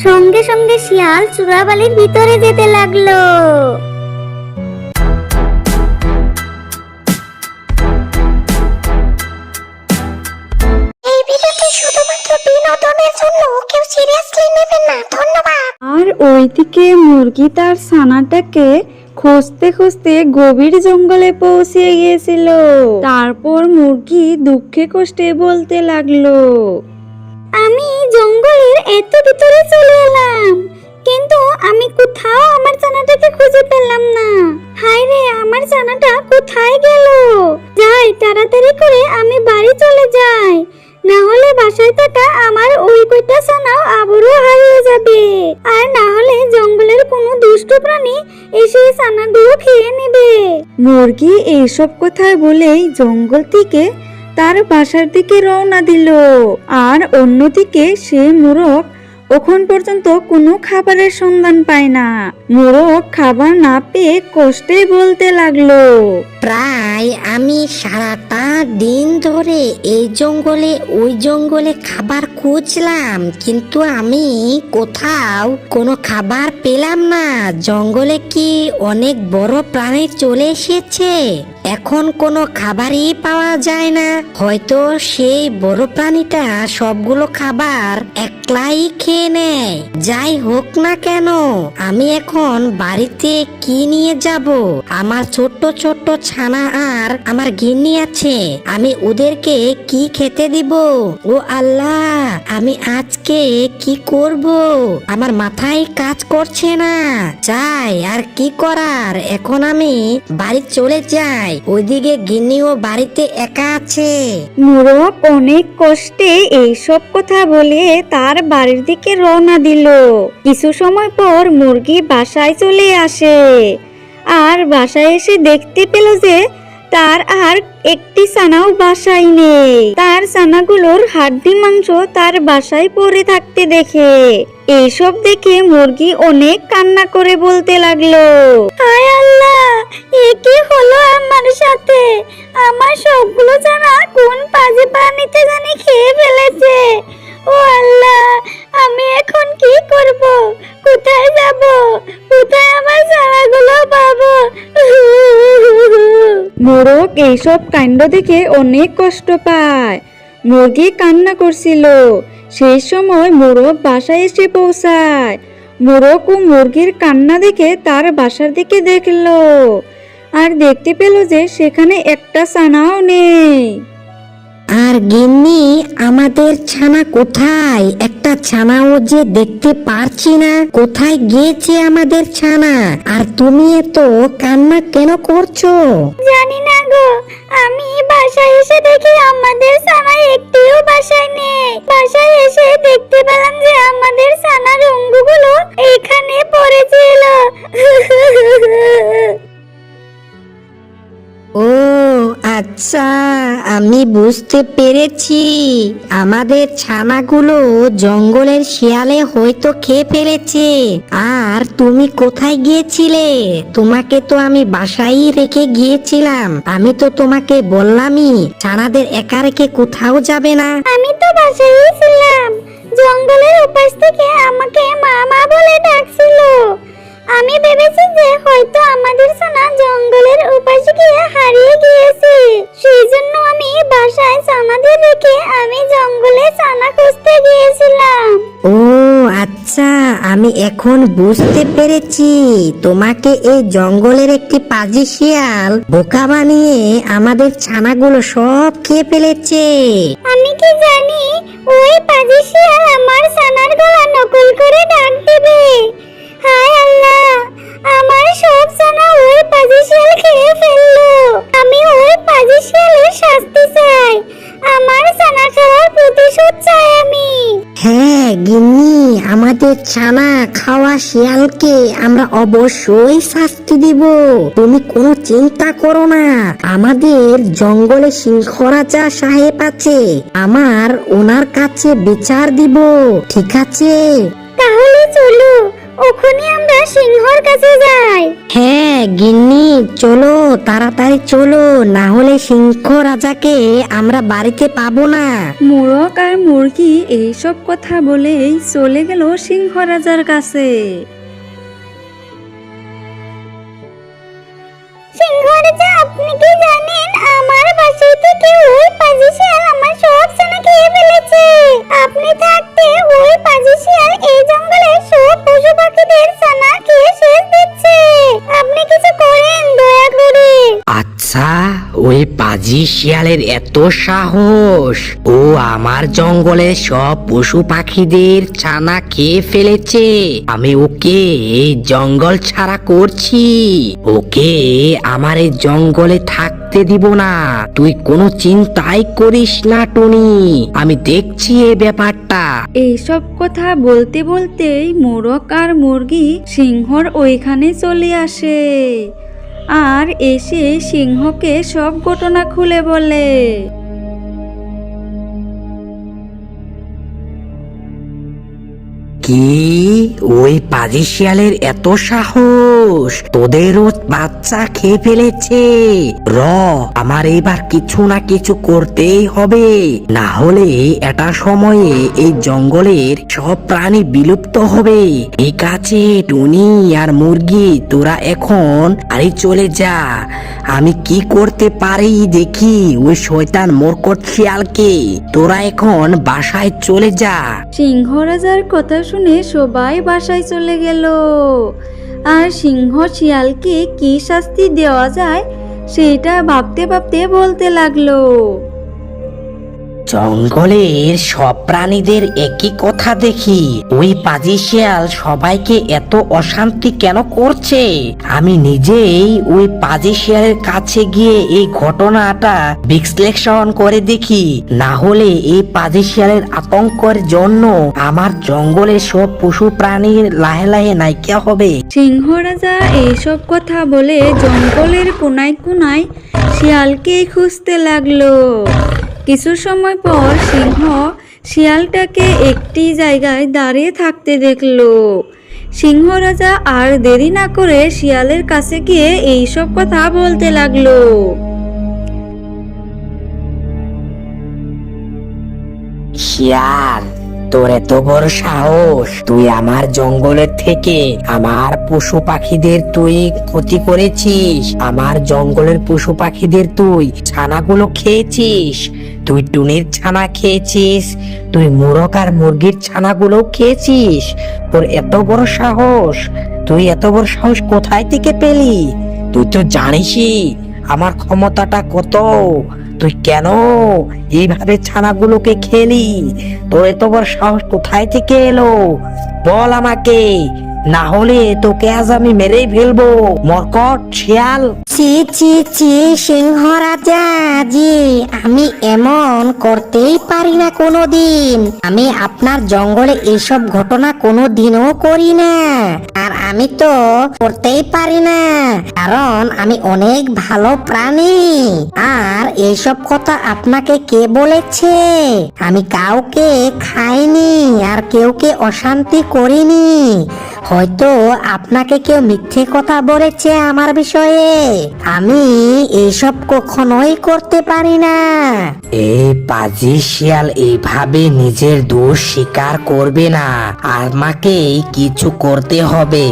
সঙ্গে সঙ্গে শিয়াল চূড়াবালির ভিতরে যেতে লাগলো। এই ভিডিওটি শুধুমাত্র বিনোদনের জন্য, কেউ সিরিয়াসলি নেবেন না। ধন্যবাদ। আর ওইদিকে মুরগি তার ছানাটাকে খুঁজতে খুঁজতে গভীর জঙ্গলে পৌঁছে গিয়েছিল। তারপর মুরগি দুঃখে কষ্টে বলতে লাগলো, আমি জঙ্গলের এত ভিতরে চলে এলাম, কিন্তু আমি কোথাও আমার ছানাটাকে খুঁজে পেলাম না। হায় রে, আমার ছানাটা কোথায় গেল? যাই, তাড়াতাড়ি করে আমি বাড়ি চলে যাই, না হলে বাসায় থাকা আমার ওই কয়টা ছানাও আবারও হারিয়ে যাবে। আর না হলে জঙ্গলের কোনো দুষ্ট প্রাণী এসে ছানাগুলো খেয়ে নেবে। মুরগি এইসব কথা বলেই জঙ্গল থেকে তার বাসার দিকে রওনা দিল। আর অন্যদিকে সে মোরগ এখন পর্যন্ত কোনো খাবারের সন্ধান পায় না। মোরগ খাবার না পেয়ে কষ্টে বলতে লাগলো, প্রায় আমি সারাটা দিন ধরে এই জঙ্গলে ওই জঙ্গলে খাবার খুঁজলাম, কিন্তু আমি কোথাও কোনো খাবার পেলাম না। জঙ্গলে কি অনেক বড় প্রাণী চলে এসেছে? এখন কোনো খাবারই পাওয়া যায় না। হয়তো সেই বড় প্রাণীটা সবগুলো খাবার একলাই খেয়ে নেয়। যাই হোক না কেন, আমি এখন বাড়িতে কি নিয়ে যাব? আমার ছোট্ট ছোট্ট ছানা আর আমার গিন্নি আছে, আমি ওদেরকে কি খেতে দিব? ও আল্লাহ, আমি আজকে কি করব? আমার মাথায় কাজ করছে না। যাই, আর কি করার, এখন আমি বাড়ি চলে যাই। ওইদিকে গিন্নিও বাড়িতে একা আছে। মোরগ অনেক কষ্টে এইসব কথা বলে তার বাড়ির দিকে রওনা দিল। কিছু সময় পর মুরগি বাসায় চলে আসে। আর বাসায় এসে দেখতে পেল যে তার আর একটি ছানাও বাসায় নেই। তার ছানাগুলোর হাড্ডি মাংস তার বাসায় পড়ে থাকতে দেখে, এইসব দেখে মুরগি অনেক কান্না করে বলতে লাগলো, হায় আল্লাহ, এ কি হলো আমার সাথে? আমার সবগুলো ছানা কোন পাজে প্রাণীতে জানি খেয়ে ফেলেছে। ও আল্লাহ, আমি এখন কি করব? কোথায় যাব? কোথায় আমার ছানাগুলো পাবো? মোরগ এইসব কাণ্ড দেখে অনেক কষ্ট পায়। মুরগি কান্না করছিল। সেই সময় মোরগ বাসায় এসে পৌঁছায়। মোরগ ও মুরগির কান্না দেখে তার বাসার দিকে দেখলো, আর দেখতে পেল যে সেখানে একটা ছানাও নেই। আর গিন্নি, আমাদের ছানা কোথায়? একটা ছানাও যে দেখতে পারছি না। কোথায় গিয়েছে আমাদের ছানা? আর তুমি এত কান্না কেন করছো? জানি না গো, আমি বাসায় এসে দেখি আমাদের ছানা একটিও বাসায় নেই। বাসায় এসে দেখতে পেলাম যে আমাদের ছানার অঙ্গগুলো এখানে পড়েছিল। ও আচ্ছা, আমি বুঝতে পেরেছি। আমাদের ছানাগুলো জঙ্গলের শিয়ালে হয়তো খেয়ে ফেলেছে। আর তুমি কোথায় গিয়েছিলে? তোমাকে তো আমি বাসায় রেখে গিয়েছিলাম। আমি তো তোমাকে বললামই ছানাদের একা রেখে কোথাও যাবে না। আমি তো বাসায়ই ছিলাম। জঙ্গলের উপাস থেকে আমাকে মামা বলে ডাকছিল। আমি ভেবেছি যে হয়তো আমাদের ছানা জঙ্গলের উপাসে গিয়ে হারিয়ে গিয়েছে। সেই জন্য আমি বাসায় ছানাদের রেখে আমি জঙ্গলে ছানা খুঁজতে গিয়েছিলাম। ও আচ্ছা, আমি এখন বুঝতে পেরেছি। তোমাকে এই জঙ্গলের একটি পাজি শিয়াল বোকা বানিয়ে আমাদের ছানাগুলো সব খেয়ে ফেলেছে। আমি কি জানি ওই পাজি শিয়াল আমার ছানার গলা নকল করে ডাক দেবে। হায় আল্লাহ, আমার সব ছানা ওই পাজি শিয়াল খেয়ে ফেললো। আমি ওই পাজি শিয়ালের শাস্তি চাই। আমার ছানা খাওয়ার প্রতিশোধ চাই আমি। হ্যাঁ গিন্নি, আমাদের ছানা খাওয়া শিয়ালকে আমরা অবশ্যই শাস্তি দিব। তুমি কোনো চিন্তা করো না। আমাদের জঙ্গলে সিংহরাজা সাহেব আছে, ওনার কাছে বিচার দিব, ঠিক আছে? তাহলে চলো ওখানে আমরা সিংহর কাছে যাই। হ্যাঁ গিন্নি, চলো তাড়াতাড়ি চলো, না হলে সিংহ রাজাকে আমরা বাড়িতে পাবো না। মোরগ আর মুরগি এইসব কথা বলেই চলে গেল সিংহ রাজার কাছে। সিংহ রাজা, আপনি কি জানেন আমার বাসায় থেকে ওই পাজি শিয়াল আমার সব ছানা খেয়ে ফেলেছে। আপনি থাকতে ওই পাজি শিয়াল এই জঙ্গলের সব পশু পাখিদের ছানা খেয়ে শেষ দিচ্ছে। আপনি কিছু করেন দয়া করে। আচ্ছা, ওই পাজি শিয়ালের এত সাহস, ও আমার জঙ্গলের সব পশু পাখিদের ছানা খেয়ে ফেলেছে। আমি ওকে এই জঙ্গল ছাড়া করছি, ওকে আমার এই জঙ্গলে থাকতে দিব না। তুই কোনো চিন্তাই করিস না টুনি, আমি দেখছি এই ব্যাপারটা। এইসব কথা বলতে বলতেই মোরগ আর মুরগি সিংহর ওইখানে চলে আসে আর এসে সিংহকে সব ঘটনা খুলে বলে। কি, ওই পাজি শিয়ালের এত সাহস, তোদেরও বাচ্চা খেয়ে ফেলেছে। র, আমার এবার কিছু না কিছু করতেই হবে, না হলে এটা সময়ে এই জঙ্গলের সব প্রাণী বিলুপ্ত হবে। ঠিক আছে টুনি আর মুরগি, তোরা এখন আরে চলে যা। আমি কি করতে পারি দেখি ওই শয়তান মরকট শিয়ালকে। তোরা এখন বাসায় চলে যা। সিংহ রাজার কথা শুনে সবাই বাসায় চলে গেল আর সিংহ শিয়ালকে কি শাস্তি দেওয়া যায় সেটা ভাবতে ভাবতে বলতে লাগলো। জঙ্গলের সব প্রাণীদের একই কথা দেখি, ওই পাজি শিয়াল সবাইকে এত অশান্তি কেন করছে। আমি নিজেই ওই পাজি শিয়ালের কাছে গিয়ে এই ঘটনাটা বিশ্লেষণ করে দেখি, না হলে এই পাজি শিয়ালের আতঙ্কের জন্য আমার জঙ্গলের সব পশু প্রাণী লাহে লাহে নাইকিয়া হবে। সিংহ রাজা এইসব কথা বলে জঙ্গলের কোনায় কোনায় শিয়ালকেই খুঁজতে লাগলো। কিছু সময় পর সিংহ শিয়ালটাকে একটি জায়গায় দাঁড়িয়ে থাকতে দেখলো। সিংহ রাজা আর দেরি না করে শিয়ালের কাছে গিয়ে এইসব কথা বলতে লাগলো। শিয়াল, তোর এত বড় সাহস, তুই আমার জঙ্গলের থেকে আমার পশু পাখিদের তুই ক্ষতি করেছিস। আমার জঙ্গলের পশু পাখিদের তুই ছানাগুলো খেয়েছিস, তুই টুনির ছানা খেয়েছিস, তুই মোরগ আর মুরগির ছানাগুলো খেয়েছিস। তোর এত বড় সাহস, তুই এত বড় সাহস কোথায় থেকে পেলি? তুই তো জানিসই আমার ক্ষমতাটা কত। তুই কেন এইভাবে ছানাগুলোকে খেলি? তোর এত বড় সাহস কোথায় থেকে এলো? বল আমাকে, না হলে তোকে আজ আমি মেরেই ফেলবো মরকট শিয়াল। ছি ছি ছি, সিংহ রাজা জি, আমি এমন করতেই পারি না কোনোদিন। আমি আপনার জঙ্গলে এইসব ঘটনা কোনোদিনও করি না, আর আমি তো করতেই পারি না, কারণ আমি অনেক ভালো প্রাণী। আর এইসব কথা আপনাকে কে বলেছে? আমি কাউকে খাইনি আর কেউকে অশান্তি করিনি। হয়তো আপনাকে কেউ মিথ্যে কথা বলেছে আমার বিষয়ে। আমি এইসব কখনোই করতে পারি না। এই পাজি শিয়াল এইভাবে নিজের দোষ স্বীকার করবে না, আমাকে কিছু করতে হবে।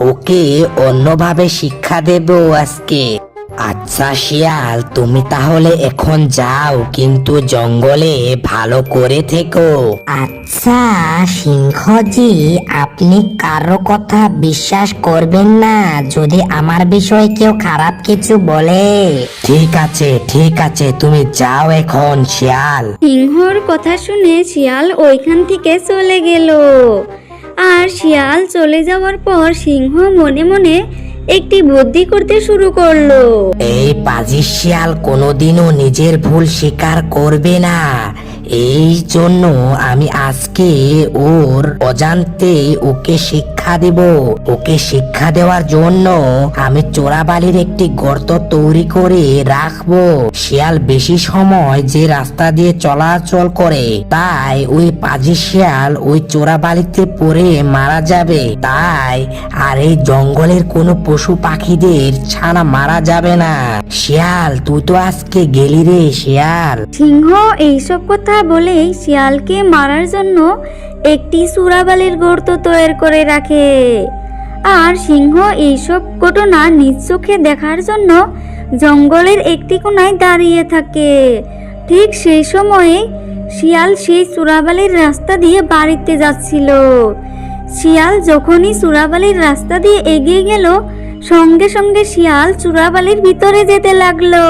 ওকে অন্যভাবে শিক্ষা দেব আজকে। আচ্ছা শিয়াল, তুমি তাহলে এখন যাও, কিন্তু জঙ্গলে ভালো করে থেকো। আচ্ছা সিংহজি, আপনি কারো কথা বিশ্বাস করবেন না যদি আমার বিষয়ে কেউ খারাপ কিছু বলে। ঠিক আছে ঠিক আছে, তুমি যাও এখন শিয়াল। সিংহর কথা শুনে শিয়াল ওইখান থেকে চলে গেল। আর শিয়াল চলে যাওয়ার পর সিংহ মনে মনে একটি বুদ্ধি করতে শুরু করলো। এই পাজি শিয়াল কোনোদিনও নিজের ভুল স্বীকার করবে না, এই জন্য আমি আজকে ওর অজান্তে ওকে শিক্ষা শিক্ষা দেব। ওকে শিক্ষা দেওয়ার জন্য আমি চোরাবালির একটি গর্ত তৈরি করে রাখবো। শিয়াল বেশি সময় যে রাস্তা দিয়ে চলাচল করে, তাই ওই পাজি শিয়াল ওই চোরাবালিতে পড়ে মারা যাবে। তাই আর এই জঙ্গলের কোনো পশু পাখিদের ছানা মারা যাবে না। শিয়াল, তুই তো আজকে গেলি রে শিয়াল। সিংহ এইসব কথা বলেই শিয়ালকে মারার জন্য একটি চোরাবালির গর্ত তৈরি করে রাখে। আর সিংহ এইসব ঘটনা নিজ চোখে দেখার জন্য জঙ্গলের একটি কোণায় দাঁড়িয়ে থাকে। ঠিক সেই সময়ে শিয়াল সেই চোরাবালির রাস্তা দিয়ে বাড়িতে যাচ্ছিল। শিয়াল যখনই চোরাবালির রাস্তা দিয়ে এগিয়ে গেল, সঙ্গে সঙ্গে শিয়াল চোরাবালির ভিতরে যেতে লাগলো।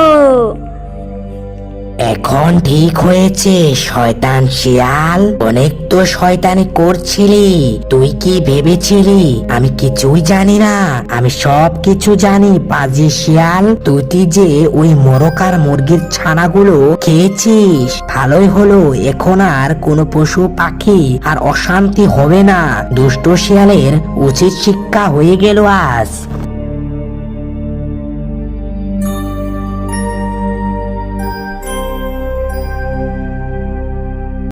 এখন ঠিক হয়েছে শয়তান শিয়াল, অনেক তো শয়তানি করছিলি। তুই কি ভেবেছিলি আমি কিছুই জানি না? আমি সব কিছু জানি পাজি শিয়াল। তুই যে ওই মোরকার মুরগির ছানাগুলো খেয়েছিস, ভালোই হলো। এখন আর কোনো পশু পাখি আর অশান্তি হবে না। দুষ্ট শিয়ালের উচিত শিক্ষা হয়ে গেল আজ।